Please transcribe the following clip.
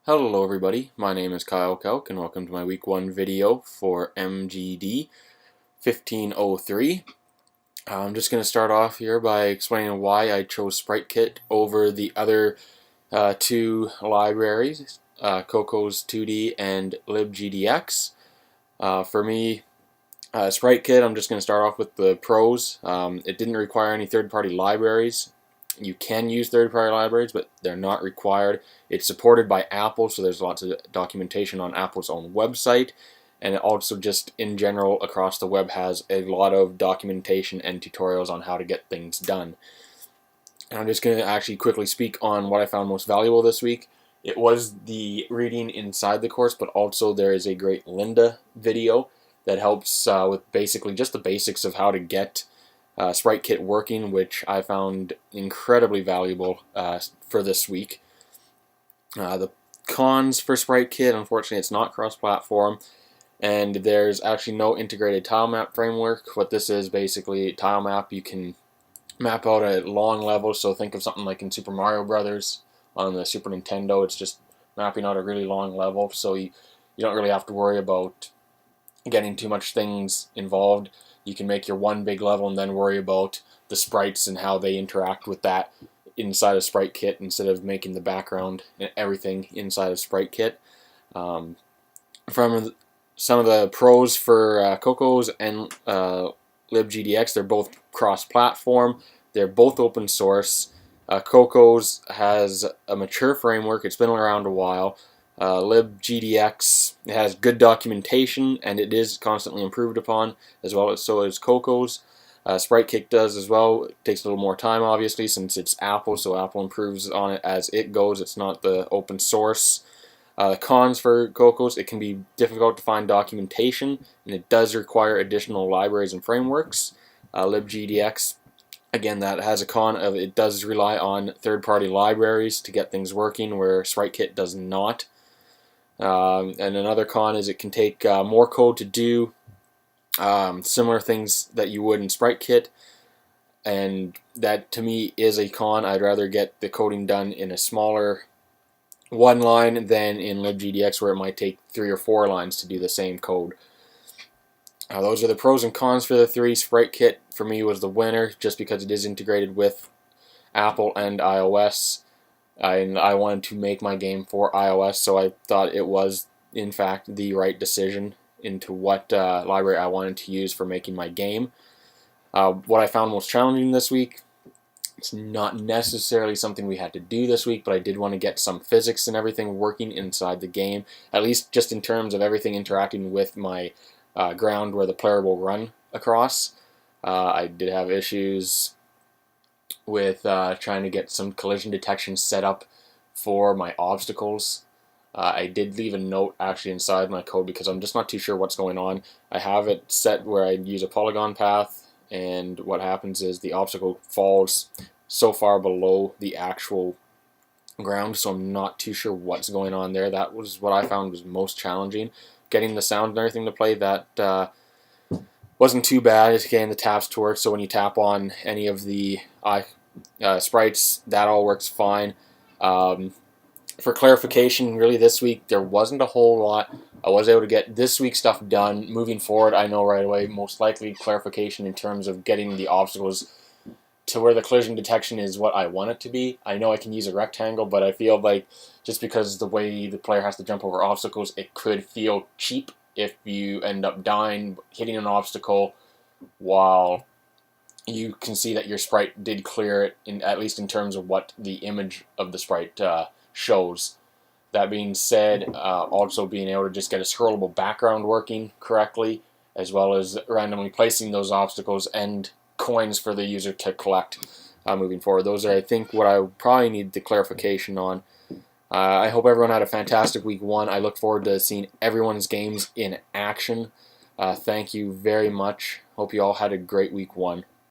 Hello everybody, my name is Kyle Kelk and welcome to my week 1 video for MGD1503. I'm just going to start off here by explaining why I chose Sprite Kit over the other two libraries, Coco's 2D and libgdx. For me, Sprite Kit, I'm just going to start off with the pros. It didn't require any third-party libraries. You can use third-party libraries, but they're not required. It's supported by Apple, so there's lots of documentation on Apple's own website, and it also just in general across the web has a lot of documentation and tutorials on how to get things done. And I'm just going to actually quickly speak on what I found most valuable this week. It was the reading inside the course, but also there is a great Linda video that helps with basically just the basics of how to get Sprite Kit working, which I found incredibly valuable for this week. The cons for Sprite Kit, unfortunately, it's not cross-platform, and there's actually no integrated tile map framework. What this is basically, tile map, you can map out at long levels, so think of something like in Super Mario Brothers on the Super Nintendo. It's just mapping out a really long level, so you don't really have to worry about getting too much things involved. You can make your one big level and then worry about the sprites and how they interact with that inside of Sprite Kit instead of making the background and everything inside of Sprite Kit. From some of the pros for Coco's and libgdx, they're both cross-platform. They're both open source. Coco's has a mature framework. It's been around a while. libgdx has good documentation and it is constantly improved upon, as well as so is Coco's. Sprite Kit does as well. It takes a little more time, obviously, since it's Apple, so Apple improves on it as it goes. It's not the open source. Cons for Coco's, it can be difficult to find documentation, and it does require additional libraries and frameworks. libgdx, again, that has a con of it does rely on third-party libraries to get things working, where Sprite Kit does not. And another con is it can take more code to do similar things that you would in Sprite Kit, and that to me is a con. I'd rather get the coding done in a smaller one line than in libgdx, where it might take 3 or 4 lines to do the same code. Those are the pros and cons for the three. Sprite Kit for me was the winner just because it is integrated with Apple and iOS. And I wanted to make my game for iOS, so I thought it was, in fact, the right decision into what library I wanted to use for making my game. What I found most challenging this week, it's not necessarily something we had to do this week, but I did want to get some physics and everything working inside the game, at least just in terms of everything interacting with my ground where the player will run across. I did have issues with trying to get some collision detection set up for my obstacles. I did leave a note actually inside my code because I'm just not too sure what's going on. I have it set where I use a polygon path, and what happens is the obstacle falls so far below the actual ground, so I'm not too sure what's going on there. That was what I found was most challenging. Getting the sound and everything to play, that wasn't too bad. It's getting the taps to work, so when you tap on any of the sprites, that all works fine. For clarification, really this week there wasn't a whole lot. I was able to get this week's stuff done. Moving forward, I know right away, most likely clarification in terms of getting the obstacles to where the collision detection is what I want it to be. I know I can use a rectangle, but I feel like just because the way the player has to jump over obstacles, it could feel cheap if you end up dying, hitting an obstacle while you can see that your sprite did clear it, at least in terms of what the image of the sprite shows. That being said, also being able to just get a scrollable background working correctly, as well as randomly placing those obstacles and coins for the user to collect moving forward. Those are, I think, what I probably need the clarification on. I hope everyone had a fantastic week 1. I look forward to seeing everyone's games in action. Thank you very much. Hope you all had a great week 1.